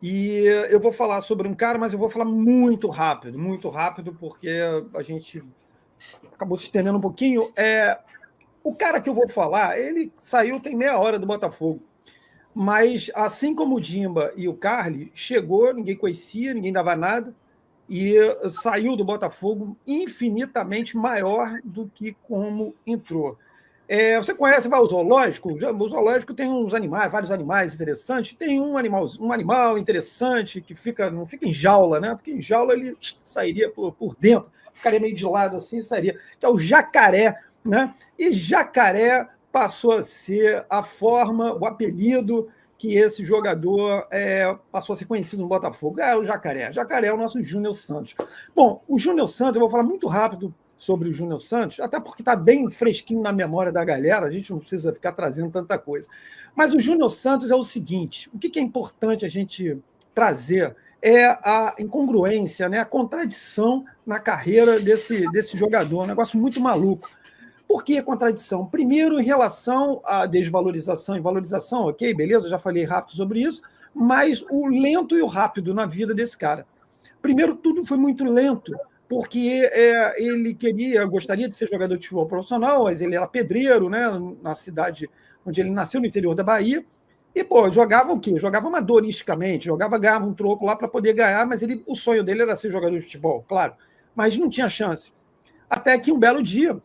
E eu vou falar sobre um cara, mas eu vou falar muito rápido, porque a gente acabou se estendendo um pouquinho. O cara que eu vou falar, ele saiu tem meia hora do Botafogo. Mas, assim como o Dimba e o Carly, chegou, ninguém conhecia, ninguém dava nada, e saiu do Botafogo infinitamente maior do que como entrou. Você conhece o zoológico? O zoológico tem uns animais, vários animais interessantes. Tem um animal interessante que não fica em jaula, né? Porque em jaula ele sairia por dentro, ficaria meio de lado assim, sairia, que é o jacaré, né? E jacaré passou a ser a forma, o apelido que esse jogador passou a ser conhecido no Botafogo. É o Jacaré. Jacaré é o nosso Júnior Santos. Bom, o Júnior Santos, eu vou falar muito rápido sobre o Júnior Santos, até porque está bem fresquinho na memória da galera, a gente não precisa ficar trazendo tanta coisa. Mas o Júnior Santos é o seguinte: o que é importante a gente trazer é a incongruência, né, a contradição na carreira desse jogador, um negócio muito maluco. Por que contradição? Primeiro, em relação à desvalorização e valorização, ok, beleza, já falei rápido sobre isso, mas o lento e o rápido na vida desse cara. Primeiro, tudo foi muito lento, porque ele gostaria de ser jogador de futebol profissional, mas ele era pedreiro, né, na cidade onde ele nasceu, no interior da Bahia, e, jogava o quê? Jogava amadoristicamente, ganhava um troco lá para poder ganhar, mas o sonho dele era ser jogador de futebol, claro, mas não tinha chance. Até que um belo dia,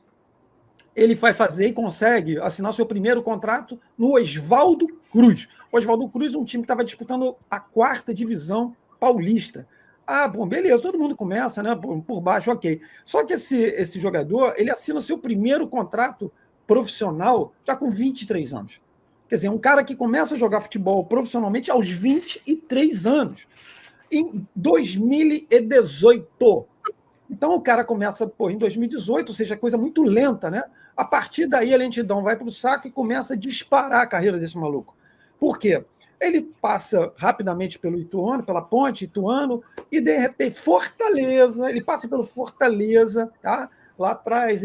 ele vai fazer e consegue assinar seu primeiro contrato no Oswaldo Cruz. O Oswaldo Cruz é um time que estava disputando a 4ª divisão paulista. Ah, bom, beleza, todo mundo começa, né, por baixo, ok. Só que esse jogador, ele assina seu primeiro contrato profissional já com 23 anos. Quer dizer, um cara que começa a jogar futebol profissionalmente aos 23 anos. Em 2018. Então o cara começa em 2018, ou seja, coisa muito lenta, né? A partir daí a lentidão vai para o saco e começa a disparar a carreira desse maluco. Por quê? Ele passa rapidamente pelo Ituano, pela Ponte, Ituano, e de repente Fortaleza, ele passa pelo Fortaleza, tá? Lá atrás,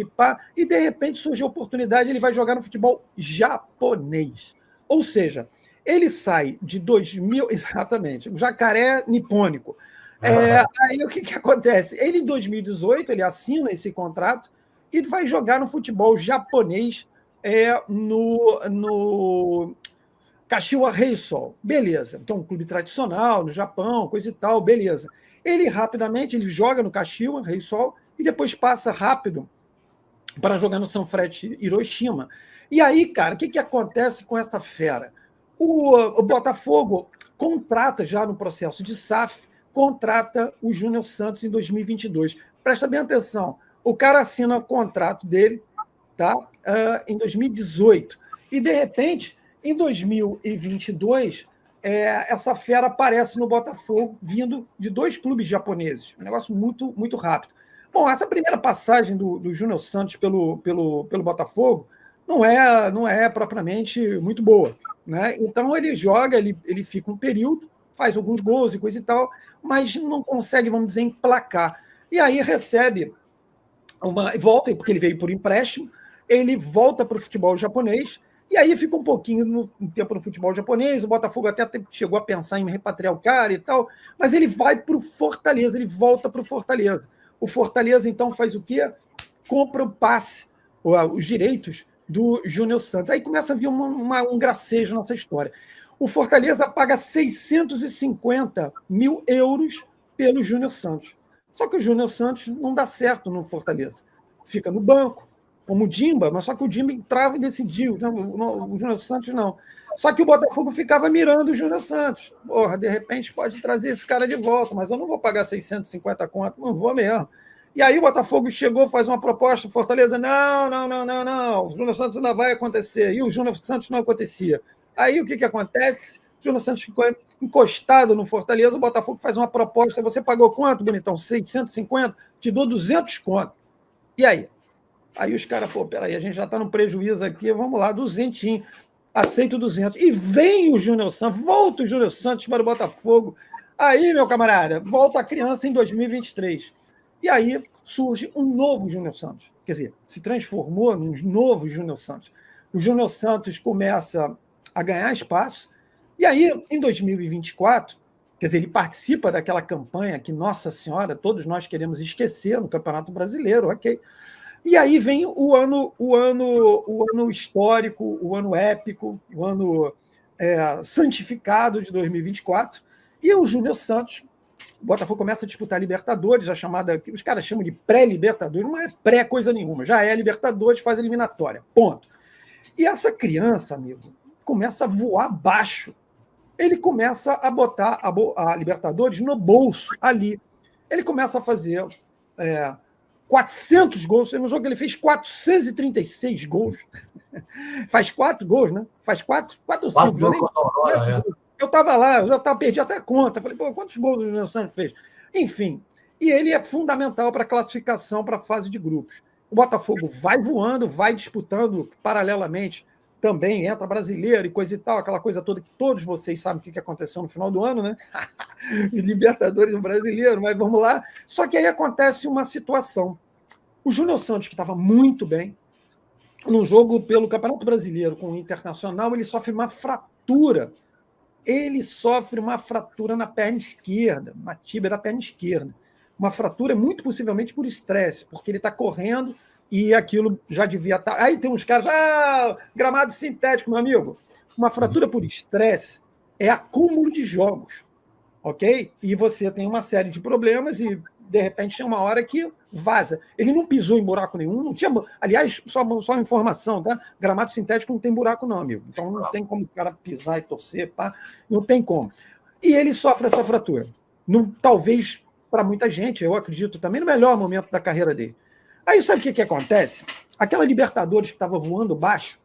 e de repente surge a oportunidade, ele vai jogar no futebol japonês. Ou seja, ele sai de 2000, exatamente, o jacaré nipônico. Aí o que acontece? Ele, em 2018, ele assina esse contrato e vai jogar no futebol japonês no Kashiwa Reysol. Beleza. Então, um clube tradicional no Japão, coisa e tal, beleza. Ele rapidamente joga no Kashiwa Reysol e depois passa rápido para jogar no Sanfrecce Hiroshima. E aí, cara, o que acontece com essa fera? O Botafogo contrata já no processo de SAF, contrata o Júnior Santos em 2022. Presta bem atenção, o cara assina o contrato dele, tá? Em 2018. E, de repente, em 2022, essa fera aparece no Botafogo, vindo de 2 clubes japoneses. Um negócio muito, muito rápido. Bom, essa primeira passagem do Júnior Santos pelo Botafogo não é propriamente muito boa, né? Então ele joga, ele fica um período, faz alguns gols e coisa e tal, mas não consegue, vamos dizer, emplacar. E aí recebe volta, porque ele veio por empréstimo, ele volta para o futebol japonês, e aí fica um pouquinho no tempo no futebol japonês, o Botafogo até chegou a pensar em repatriar o cara e tal, mas ele vai para o Fortaleza, ele volta para o Fortaleza. O Fortaleza, então, faz o quê? Compra o passe, os direitos do Júnior Santos. Aí começa a vir um gracejo nessa história. O Fortaleza paga 650 mil euros pelo Júnior Santos. Só que o Júnior Santos não dá certo no Fortaleza. Fica no banco, como o Dimba, mas só que o Dimba entrava e decidiu. O Júnior Santos não. Só que o Botafogo ficava mirando o Júnior Santos. Porra, de repente pode trazer esse cara de volta, mas eu não vou pagar 650 conto, não vou mesmo. E aí o Botafogo chegou, faz uma proposta, o Fortaleza, não, o Júnior Santos ainda vai acontecer. E o Júnior Santos não acontecia. Aí o que acontece? O Júnior Santos ficou encostado no Fortaleza, o Botafogo faz uma proposta, você pagou quanto, bonitão? 650? Te dou 200 conto. E aí? Aí os caras, peraí, a gente já está no prejuízo aqui, vamos lá, 200, aceito 200. E vem o Júnior Santos, volta o Júnior Santos para o Botafogo. Aí, meu camarada, volta a criança em 2023. E aí surge um novo Júnior Santos. Quer dizer, se transformou num novo Júnior Santos. O Júnior Santos começa a ganhar espaço. E aí, em 2024, Quer dizer, ele participa daquela campanha que, nossa senhora, todos nós queremos esquecer no Campeonato Brasileiro, ok. E aí vem o ano histórico, o ano épico, o ano santificado de 2024, e o Júnior Santos, o Botafogo começa a disputar Libertadores, a chamada, que os caras chamam de pré-Libertadores, não é pré coisa nenhuma, já é Libertadores, faz eliminatória, ponto. E essa criança, amigo, começa a voar baixo. Ele começa a botar a Libertadores no bolso, ali. Ele começa a fazer 400 gols. No jogo ele fez 436 gols. Faz 4 gols, né? Faz 4 ou 5. Eu estava lá, eu já perdi até a conta. Falei, pô, quantos gols o Júnior Santos fez? Enfim, e ele é fundamental para a classificação para a fase de grupos. O Botafogo vai voando, vai disputando paralelamente, também entra brasileiro e coisa e tal, aquela coisa toda que todos vocês sabem o que aconteceu no final do ano, né? Libertadores brasileiro, mas vamos lá. Só que aí acontece uma situação. O Júnior Santos, que estava muito bem, num jogo pelo Campeonato Brasileiro com o Internacional, ele sofre uma fratura. Ele sofre uma fratura na perna esquerda, na tíbia da perna esquerda. Uma fratura muito possivelmente por estresse, porque ele está correndo e aquilo já devia estar... Aí tem uns caras, gramado sintético, meu amigo. Uma fratura por estresse é acúmulo de jogos, ok? E você tem uma série de problemas e, de repente, tem uma hora que vaza. Ele não pisou em buraco nenhum, não tinha... Aliás, só uma informação, tá? Gramado sintético não tem buraco não, amigo. Então não tem como o cara pisar e torcer, pá. Não tem como. E ele sofre essa fratura. Talvez, para muita gente, eu acredito, também no melhor momento da carreira dele. Aí sabe o que acontece? Aquela Libertadores que estava voando baixo,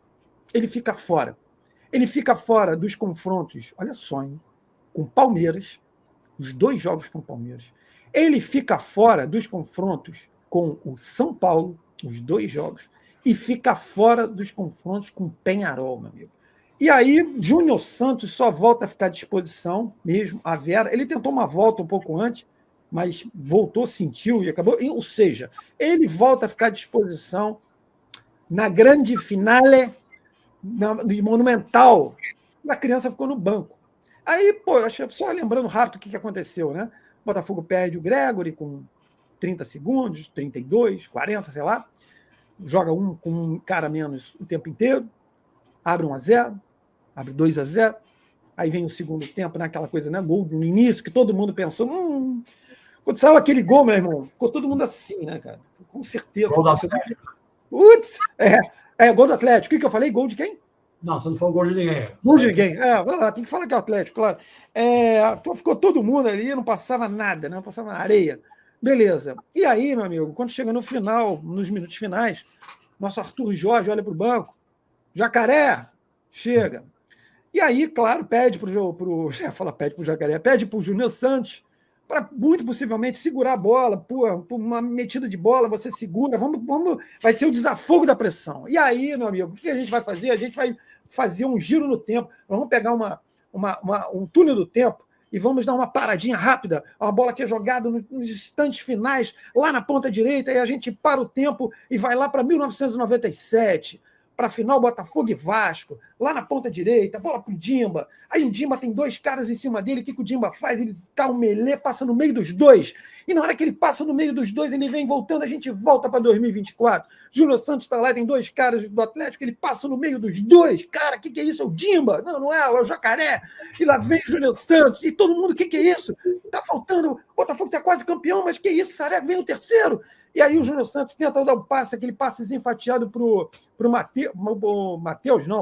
ele fica fora. Ele fica fora dos confrontos, olha só, hein? Com Palmeiras, os 2 jogos com Palmeiras. Ele fica fora dos confrontos com o São Paulo, os 2 jogos, e fica fora dos confrontos com o Peñarol, meu amigo. E aí, Júnior Santos só volta a ficar à disposição mesmo, a Vera. Ele tentou uma volta um pouco antes, mas voltou, sentiu e acabou. Ou seja, ele volta a ficar à disposição na grande finale de Monumental. A criança ficou no banco. Aí, pô, só lembrando rápido o que aconteceu, né? O Botafogo perde o Gregory com 30 segundos, 32, 40, sei lá. Joga com um cara menos o tempo inteiro. Abre 1-0, abre 2-0. Aí vem o segundo tempo, né? Aquela coisa, né? Gol no início, que todo mundo pensou... Quando saiu aquele gol, meu irmão, ficou todo mundo assim, né, cara? Com certeza. Gol do Atlético. Putz! Gol do Atlético. O que eu falei? Gol de quem? Não, você não falou gol de ninguém. Gol de ninguém. Vai lá, tem que falar que é o Atlético, claro. Ficou todo mundo ali, não passava nada, né? Não passava areia. Beleza. E aí, meu amigo, quando chega no final, nos minutos finais, nosso Arthur Jorge olha para o banco. Jacaré! Chega. E aí, claro, pede para o Jacaré, pede para o Júnior Santos para muito possivelmente segurar a bola, por uma metida de bola, você segura, vai ser o desafogo da pressão. E aí, meu amigo, o que a gente vai fazer? A gente vai fazer um giro no tempo, vamos pegar um túnel do tempo e vamos dar uma paradinha rápida, uma bola que é jogada nos instantes finais, lá na ponta direita, e a gente para o tempo e vai lá para 1997, para a final Botafogo e Vasco, lá na ponta direita, bola pro Dimba. Aí o Dimba tem 2 caras em cima dele, o que o Dimba faz? Ele dá um melê, passa no meio dos 2. E na hora que ele passa no meio dos 2, ele vem voltando, a gente volta para 2024. Júnior Santos está lá, tem 2 caras do Atlético, ele passa no meio dos 2. Cara, o que é isso? É o Dimba? Não é o Jacaré. E lá vem o Júnior Santos, e todo mundo, o que é isso? Tá faltando, o Botafogo tá quase campeão, mas que isso, Saré, vem o terceiro. E aí o Júnior Santos tenta dar um passe, aquele passezinho fatiado pro Matheus, não,